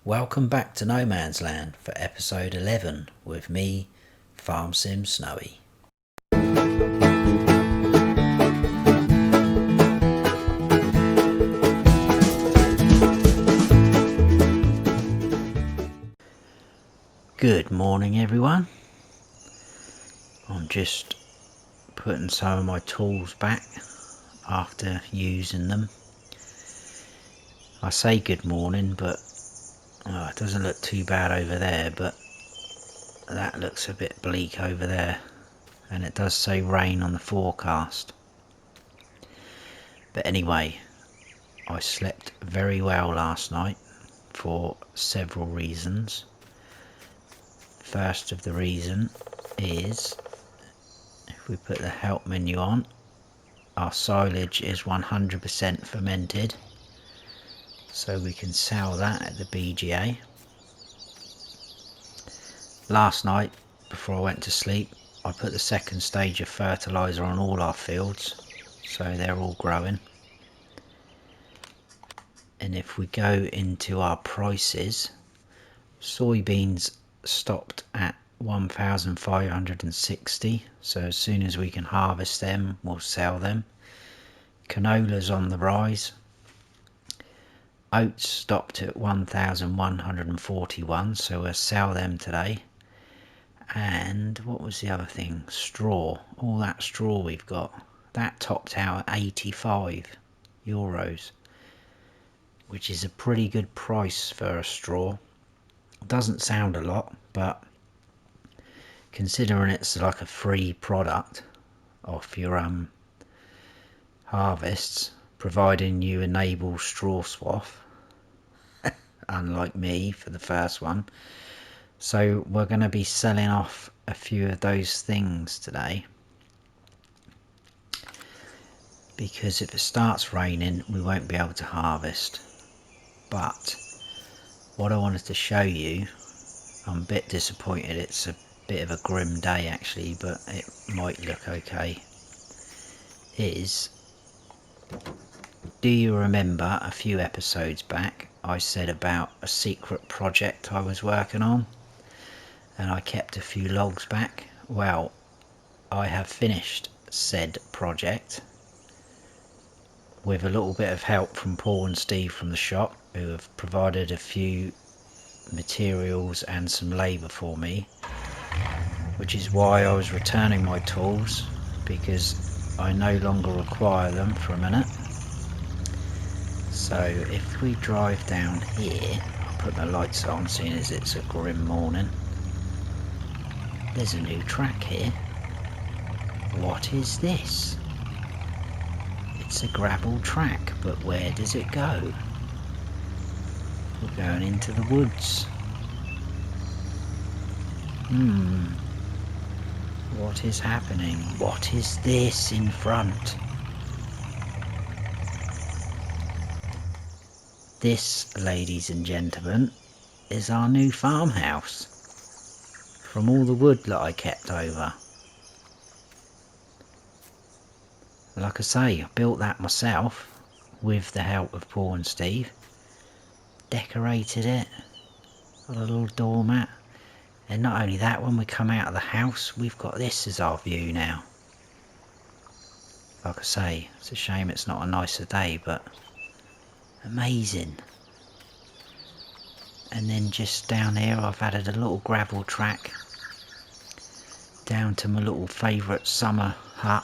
Welcome back to No Man's Land for episode 11 with me, Farm Sim Snowy. Good morning everyone. I'm just putting some of my tools back after using them. I say good morning, but it doesn't look too bad over there, but that looks a bit bleak over there, and it does say rain on the forecast. But anyway, I slept very well last night for several reasons. First of the reason is, if we put the help menu on, our silage is 100% fermented, so we can sell that at the BGA. Last night, before I went to sleep, I put the second stage of fertiliser on all our fields, so they're all growing. And if we go into our prices, soybeans stopped at 1,560, so as soon as we can harvest them, we'll sell them. Canola's on the rise. Oats stopped at 1,141, so we'll sell them today. And what was the other thing? Straw. All that straw we've got, that topped out at 85 euros, which is a pretty good price for a straw. Doesn't sound a lot, but considering it's like a free product off your harvests, providing you enable straw swath, unlike me for the first one. So we're going to be selling off a few of those things today, because if it starts raining we won't be able to harvest. But what I wanted to show you, I'm a bit disappointed, it's a bit of a grim day actually, but it might look okay, is, do you remember a few episodes back I said about a secret project I was working on, and I kept a few logs back? Well, I have finished said project with a little bit of help from Paul and Steve from the shop, who have provided a few materials and some labour for me, which is why I was returning my tools, because I no longer require them for a minute. So if we drive down here, I'll put the lights on seeing as it's a grim morning. There's a new track here. What is this? It's a gravel track, but where does it go? We're going into the woods. What is happening? What is this in front? This, ladies and gentlemen, is our new farmhouse from all the wood that I kept over. Like I say, I built that myself with the help of Paul and Steve. Decorated it, got a little doormat, and not only that, when we come out of the house we've got this as our view now. Like I say, it's a shame it's not a nicer day, but amazing. And then just down here I've added a little gravel track down to my little favourite summer hut,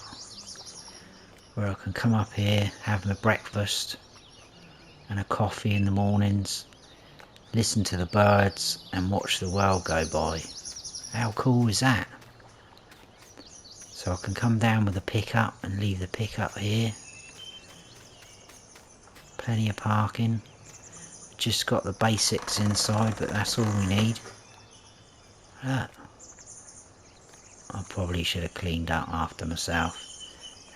where I can come up here, have my breakfast and a coffee in the mornings, listen to the birds and watch the world go by. How cool is that? So I can come down with a pickup and leave the pickup here. Plenty of parking. Just got the basics inside, but that's all we need. Look. I probably should have cleaned up after myself,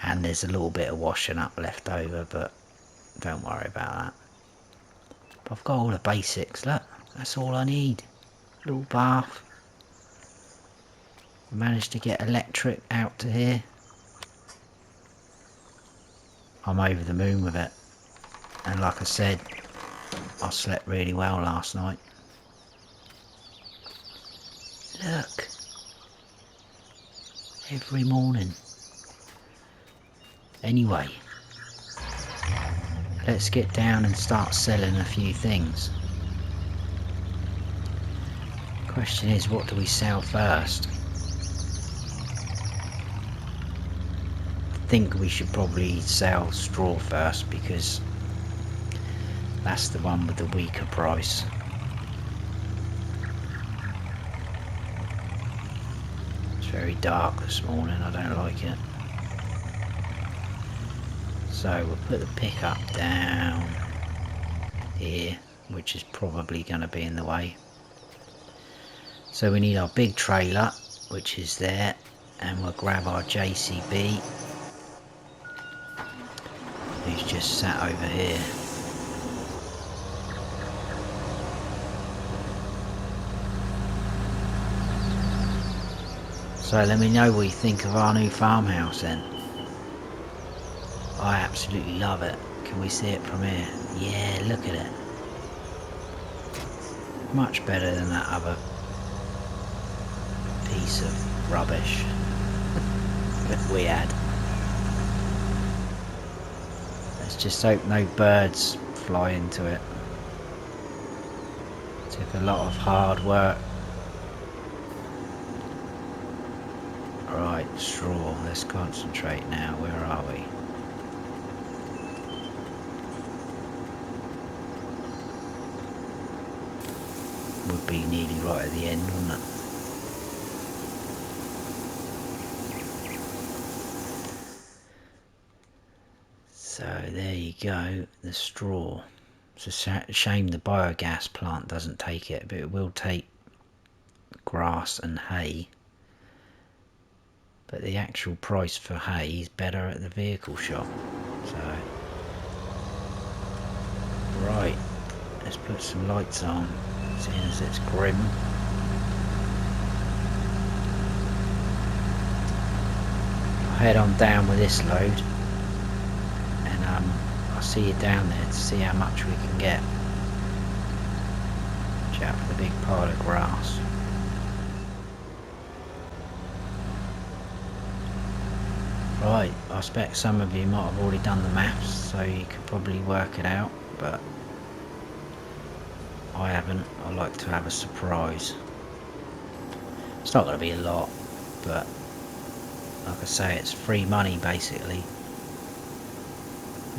and there's a little bit of washing up left over, but don't worry about that. But I've got all the basics, look, that's all I need. Little bath. Managed to get electric out to here. I'm over the moon with it, and like I said, I slept really well last night. Look. Every morning. Anyway. Let's get down and start selling a few things. Question is, what do we sell first? I think we should probably sell straw first because that's the one with the weaker price. It's very dark this morning, I don't like it. So we'll put the pickup down here, which is probably going to be in the way. So we need our big trailer, which is there, and we'll grab our JCB, who's just sat over here. So let me know what you think of our new farmhouse then. I absolutely love it. Can we see it from here? Yeah, look at it. Much better than that other piece of rubbish that we had. Let's just hope no birds fly into it. Took a lot of hard work. Right, straw. Let's concentrate now. Where are we? Would be nearly right at the end, wouldn't it? So there you go, the straw. It's a shame the biogas plant doesn't take it, but it will take grass and hay. But the actual price for hay is better at the vehicle shop. So, right, let's put some lights on, seeing as it's grim. I'll head on down with this load, and I'll see you down there to see how much we can get. Watch out for the big pile of grass. Right, I expect some of you might have already done the maths, so you could probably work it out, but I haven't. I like to have a surprise. It's not going to be a lot, but like I say, it's free money basically.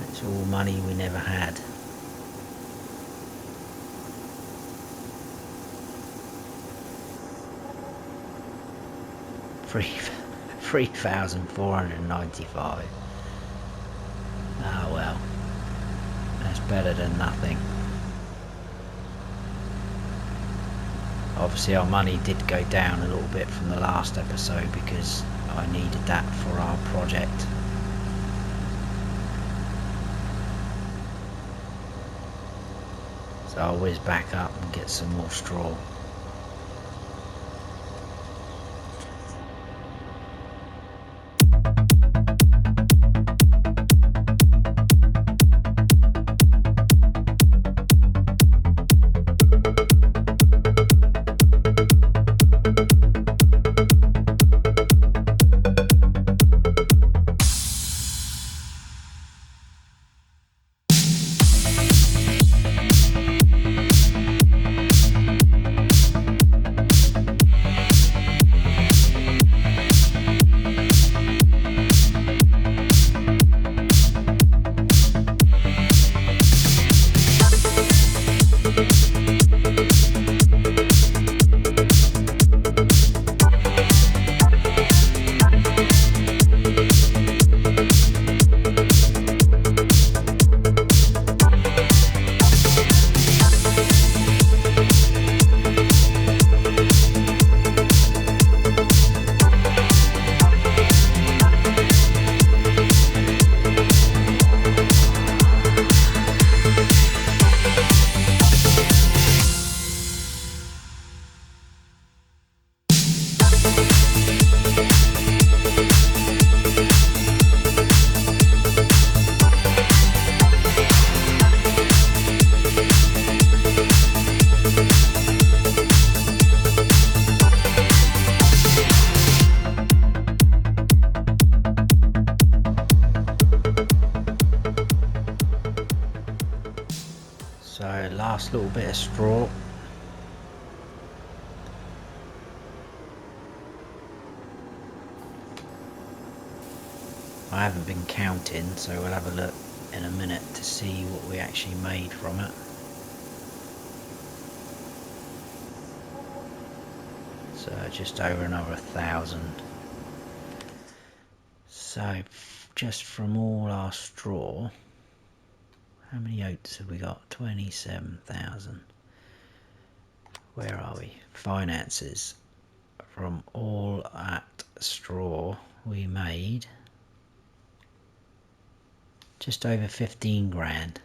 It's all money we never had. Free. 3,495. Ah well, that's better than nothing. Obviously our money did go down a little bit from the last episode because I needed that for our project. So I'll whiz back up and get some more straw. nice little bit of straw. I haven't been counting, so we'll have a look in a minute to see what we actually made from it. So just over another 1,000. So just from all our straw, how many oats have we got? 27,000. Where are we? Finances. From all that straw we made just over 15 grand.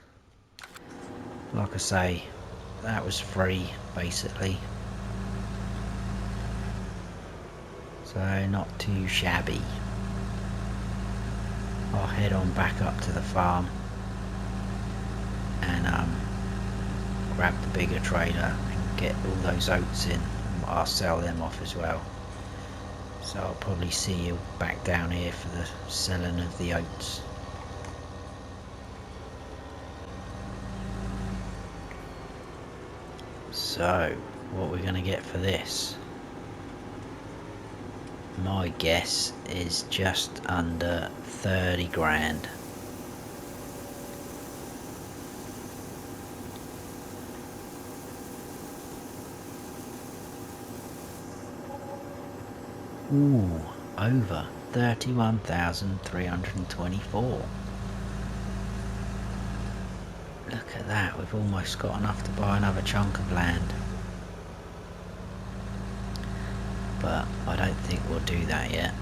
Like I say, that was free basically. So not too shabby. I'll head on back up to the farm and grab the bigger trailer and get all those oats in. I'll sell them off as well. So I'll probably see you back down here for the selling of the oats. So what we're going to get for this, my guess is just under 30 grand. Ooh, over 31,324. Look at that, we've almost got enough to buy another chunk of land. But I don't think we'll do that yet.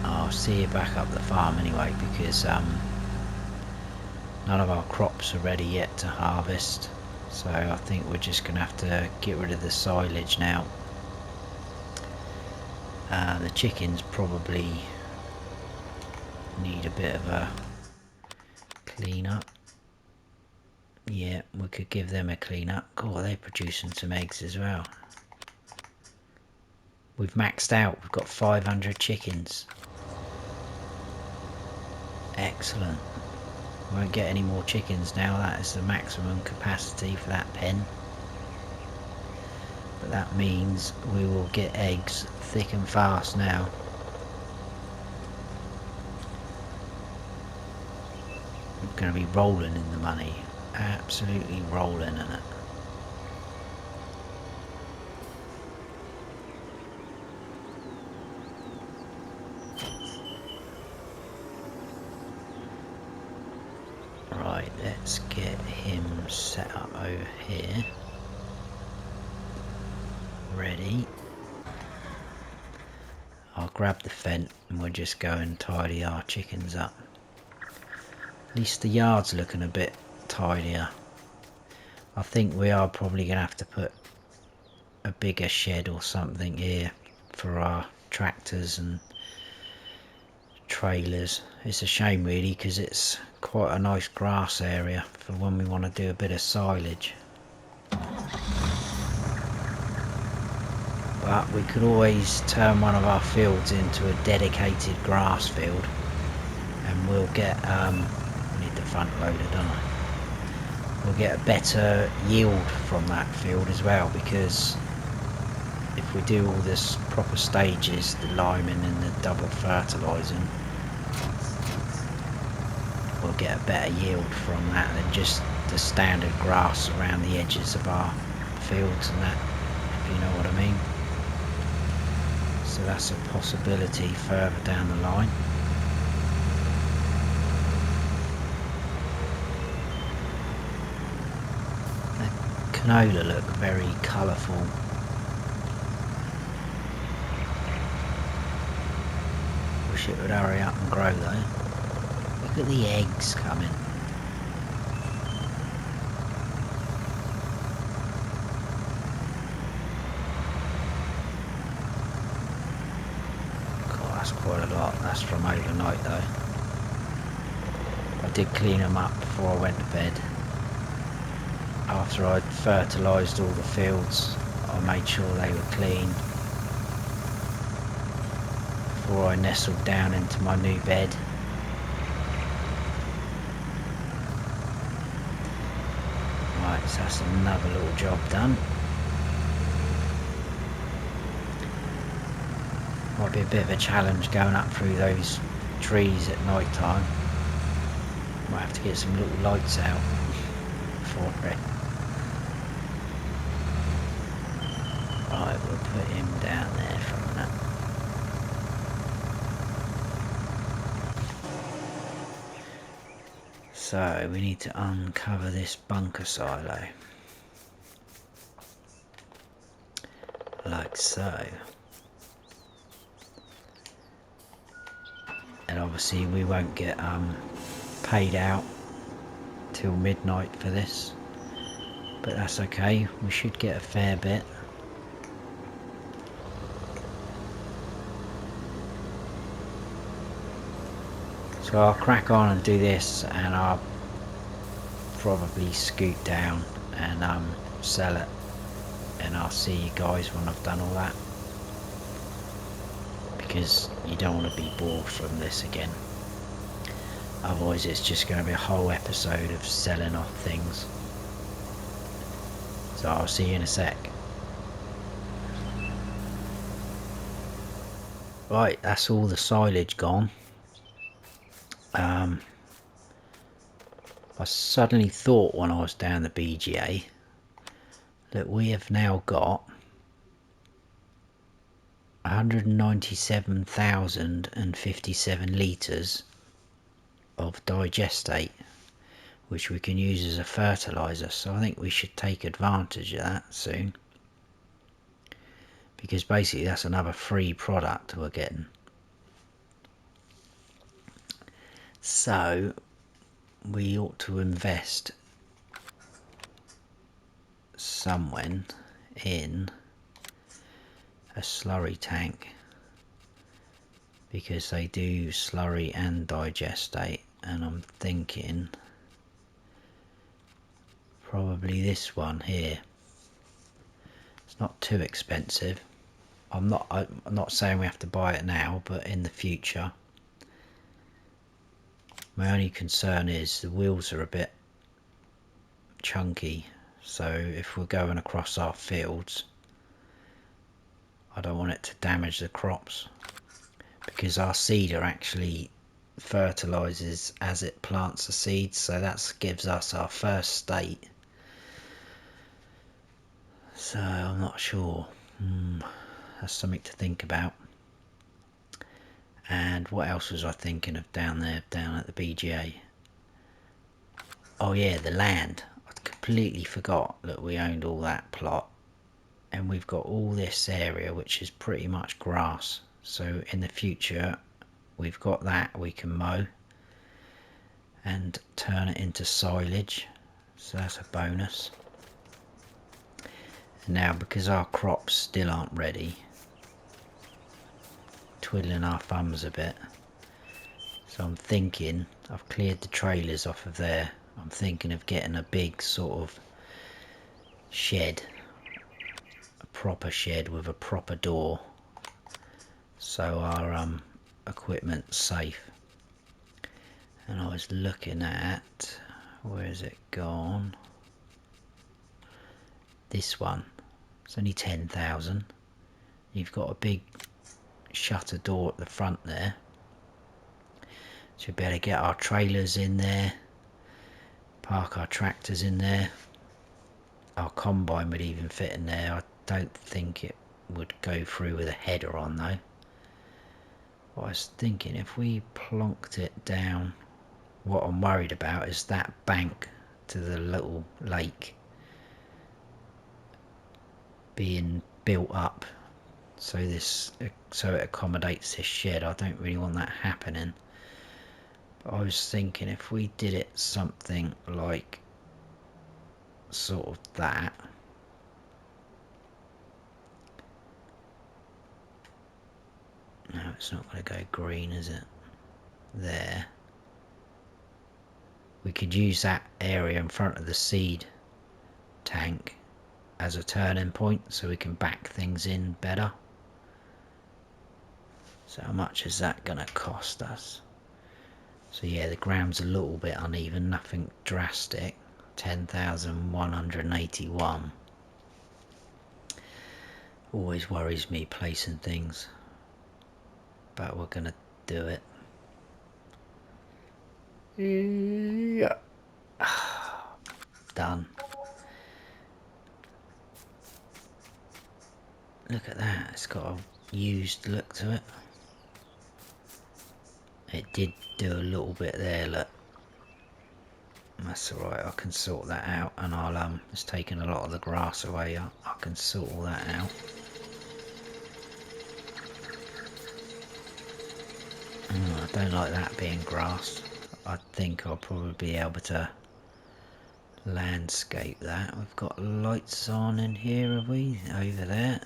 I'll see you back up the farm anyway, because none of our crops are ready yet to harvest. So I think we're just going to have to get rid of the silage now. The chickens probably need a bit of a clean up. Yeah, we could give them a clean up. Oh, they're producing some eggs as well. We've maxed out. We've got 500 chickens. Excellent. Won't get any more chickens now. That is the maximum capacity for that pen. But that means we will get eggs thick and fast now. We're going to be rolling in the money. Absolutely rolling in it. Right, let's get him set up over here. Ready. I'll grab the fence and we'll just go and tidy our chickens up. At least the yard's looking a bit tidier. I think we are probably going to have to put a bigger shed or something here for our tractors and trailers. It's a shame really, because it's quite a nice grass area for when we want to do a bit of silage. But we could always turn one of our fields into a dedicated grass field, and we'll get we need the front loader, don't I? We'll get a better yield from that field as well, because if we do all this proper stages, the liming and the double fertilising, we'll get a better yield from that than just the standard grass around the edges of our fields and that, if you know what I mean. So that's a possibility further down the line. The canola look very colourful. Wish it would hurry up and grow though. Look at the eggs coming. God, that's quite a lot. That's from overnight though. I did clean them up before I went to bed. After I'd fertilised all the fields, I made sure they were clean before I nestled down into my new bed. So that's another little job done. Might be a bit of a challenge going up through those trees at night time. Might have to get some little lights out for it. Right, we'll put him down there for a minute. So we need to uncover this bunker silo. Like so. And obviously we won't get paid out till midnight for this. But that's okay, we should get a fair bit. So I'll crack on and do this, and I'll probably scoot down and sell it, and I'll see you guys when I've done all that, because you don't want to be bored from this again. Otherwise it's just going to be a whole episode of selling off things. So I'll see you in a sec. Right, that's all the silage gone. I suddenly thought when I was down the BGA that we have now got 197,057 litres of digestate, which we can use as a fertiliser. So I think we should take advantage of that soon, because basically that's another free product we're getting. So we ought to invest somewhere in a slurry tank, because they do slurry and digestate, and I'm thinking probably this one here. It's not too expensive. I'm not saying we have to buy it now, but in the future. My only concern is the wheels are a bit chunky, so if we're going across our fields, I don't want it to damage the crops, because our seeder actually fertilizes as it plants the seeds, so that gives us our first state. So I'm not sure. That's something to think about. And what else was I thinking of down there, down at the BGA? Oh yeah, the land. I completely forgot that we owned all that plot, and we've got all this area which is pretty much grass. So in the future we've got that we can mow and turn it into silage, so that's a bonus. And now, because our crops still aren't ready, twiddling our thumbs a bit, so I'm thinking, I've cleared the trailers off of there, I'm thinking of getting a big sort of shed, a proper shed with a proper door, so our equipment's safe. And I was looking at, where is it gone? This one, it's only 10,000. You've got a big shutter door at the front there, so we'll be able to get our trailers in there, park our tractors in there. Our combine would even fit in there. I don't think it would go through with a header on though. What I was thinking, if we plonked it down, what I'm worried about is that bank to the little lake being built up, so it accommodates this shed. I don't really want that happening, but I was thinking if we did it something like sort of that, no, it's not going to go green, is it? There, we could use that area in front of the seed tank as a turning point, so we can back things in better. So how much is that going to cost us? So yeah, the ground's a little bit uneven, nothing drastic. 10,181. Always worries me placing things, but we're gonna do it. Yeah. Done. Look at that, it's got a used look to it. It did do a little bit there, look. That's alright, I can sort that out, and I'll it's taken a lot of the grass away. I can sort all that out. I don't like that being grass. I think I'll probably be able to landscape that. We've got lights on in here, have we? Over there.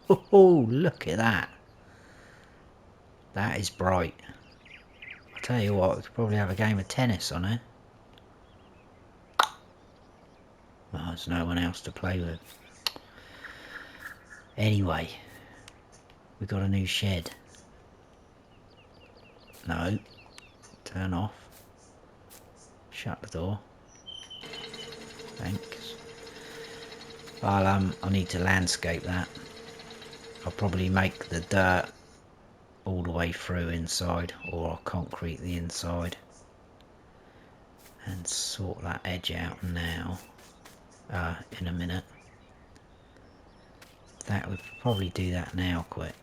Oh, look at that. That is bright. I'll tell you what, we could probably have a game of tennis on it. Well, there's no one else to play with. Anyway, we got a new shed. No. Turn off. Shut the door. Thanks. I need to landscape that. I'll probably make the dirt all the way through inside, or I'll concrete the inside and sort that edge out now. In a minute. That would probably do that now quick,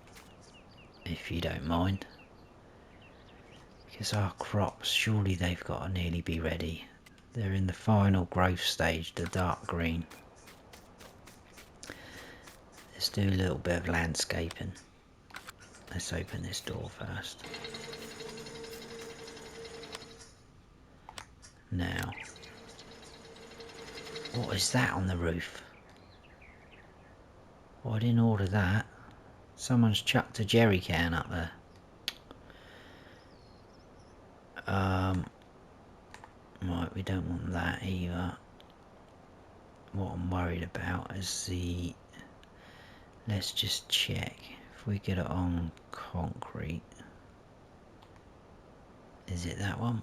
if you don't mind, because our crops, surely they've got to nearly be ready. They're in the final growth stage, the dark green. Let's do a little bit of landscaping. Let's open this door first. Now, what is that on the roof? Oh, I didn't order that. Someone's chucked a jerry can up there. Right, we don't want that either. What I'm worried about is the... Let's just check. If we get it on concrete... Is it that one?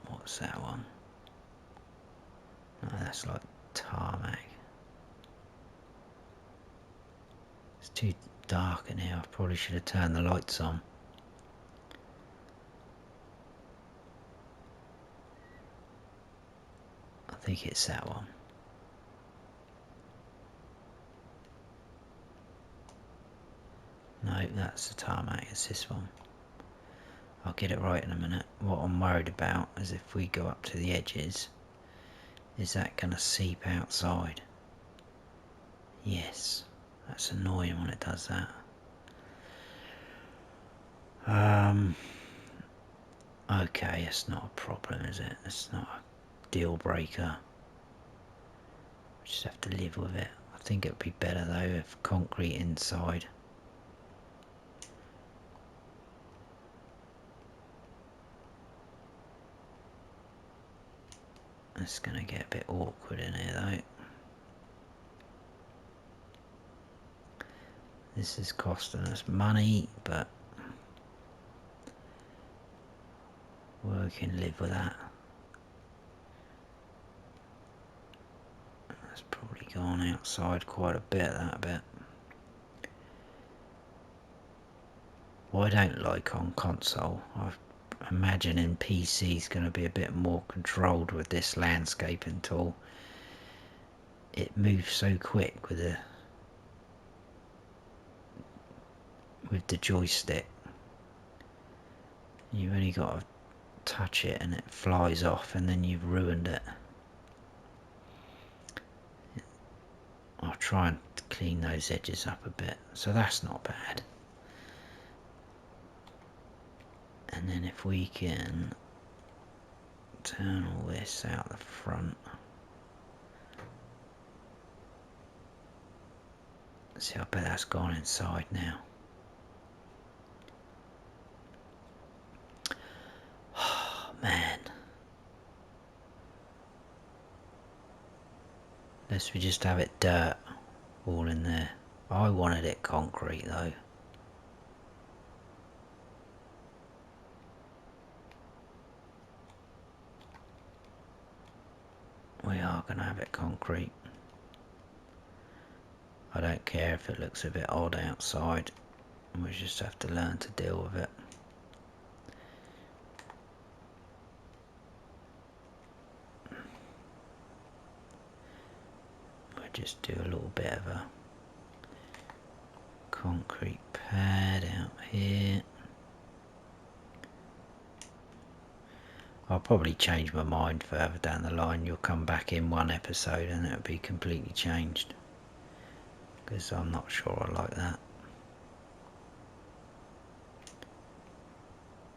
What's that one? No, that's like tarmac. It's too dark in here. I probably should have turned the lights on. I think it's that one. No, that's the tarmac. It's this one. I'll get it right in a minute. What I'm worried about is if we go up to the edges, is that going to seep outside? Yes. That's annoying when it does that. Okay, it's not a problem, is it? It's not a deal breaker. We just have to live with it. I think it would be better though if concrete inside. It's going to get a bit awkward in here though. This is costing us money, but we can live with that. That's probably gone outside quite a bit, that bit. What I don't like on console, I imagine in PC is going to be a bit more controlled with this landscaping tool. It moves so quick with the joystick. You've only got to touch it and it flies off, and then you've ruined it. I'll try and clean those edges up a bit, so that's not bad. And then if we can turn all this out the front. See, I bet that's gone inside now. Oh, man. Unless we just have it dirt all in there. I wanted it concrete though. going to have it concrete. I don't care if it looks a bit odd outside, we just have to learn to deal with it. We'll just do a little bit of a concrete pad out here. I'll probably change my mind further down the line. You'll come back in one episode and it'll be completely changed, because I'm not sure I like that,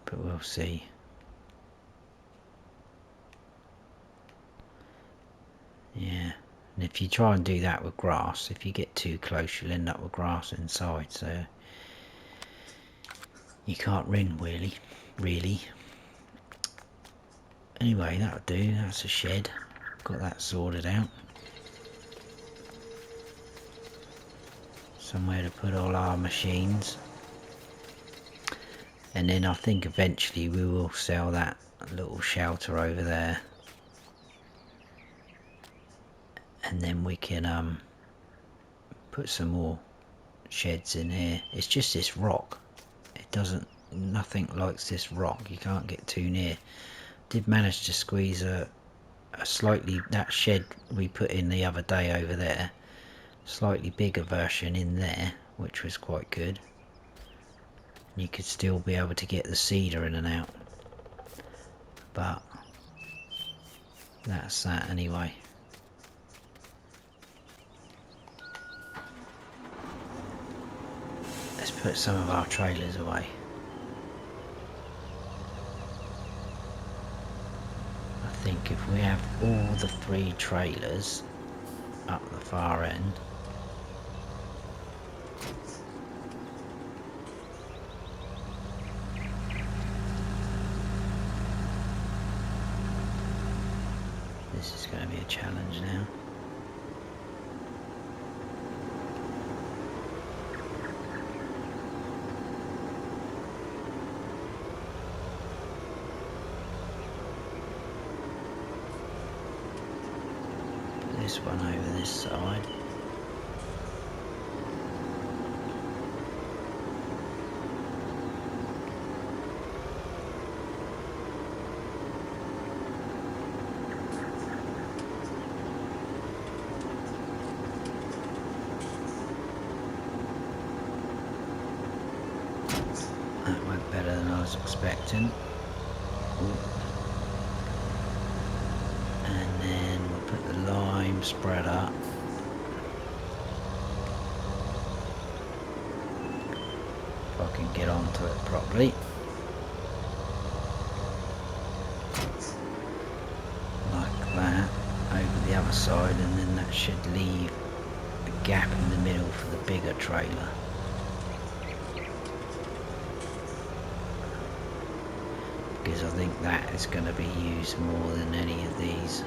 but we'll see. Yeah, and if you try and do that with grass, if you get too close you'll end up with grass inside, so you can't win really. Anyway, that'll do. That's a shed, got that sorted out. Somewhere to put all our machines, and then I think eventually we will sell that little shelter over there, and then we can put some more sheds in here. It's just this rock, nothing likes this rock, you can't get too near. Did manage to squeeze a slightly, that shed we put in the other day over there, slightly bigger version in there, which was quite good. You could still be able to get the cedar in and out, but that's that anyway. Let's put some of our trailers away. I think if we have all the 3 trailers up the far end, this is going to be a challenge now. This one over this side. That went better than I was expecting. Ooh. And then we'll put the lime spread up. If I can get onto it properly. Like that, over the other side, and then that should leave a gap in the middle for the bigger trailer. Because I think that is going to be used more than any of these.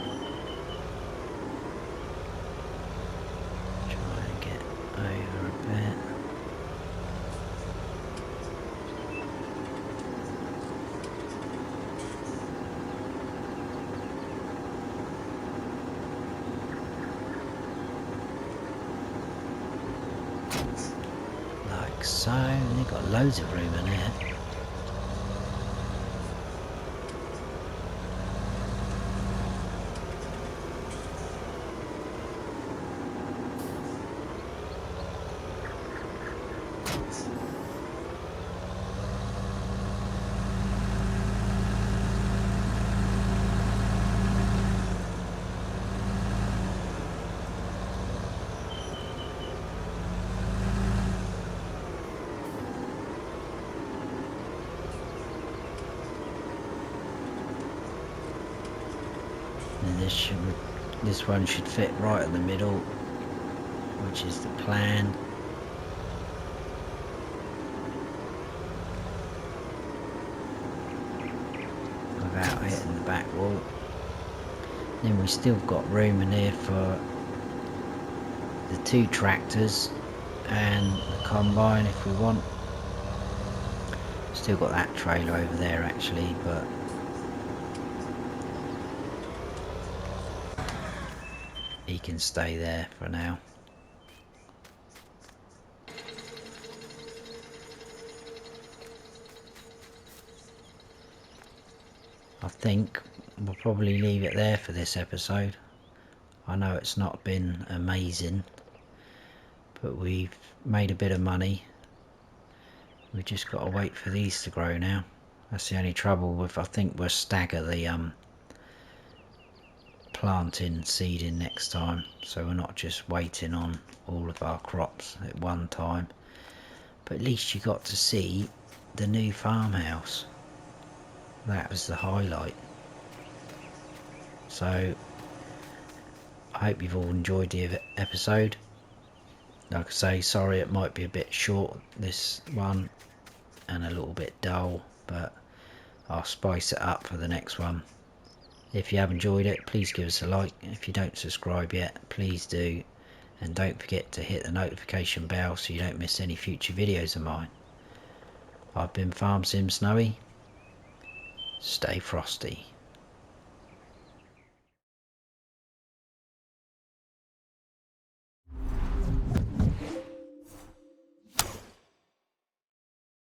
Try and get over a bit. Like so, and they've got loads of room in here. And this one should fit right in the middle, which is the plan. Without hitting the back wall. Then we still got room in here for the 2 tractors and the combine if we want. Still got that trailer over there actually, but can stay there for now. I think we'll probably leave it there for this episode. I know it's not been amazing, but we've made a bit of money. We've just got to wait for these to grow now. That's the only trouble with, I think we'll stagger the planting seeding next time, so we're not just waiting on all of our crops at one time. But at least you got to see the new farmhouse. That was the highlight. So I hope you've all enjoyed the episode. Like I say, sorry it might be a bit short, this one, and a little bit dull, but I'll spice it up for the next one. If you have enjoyed it, please give us a like. If you don't subscribe yet, please do, and don't forget to hit the notification bell so you don't miss any future videos of mine. I've been Farm Sim Snowy. Stay frosty.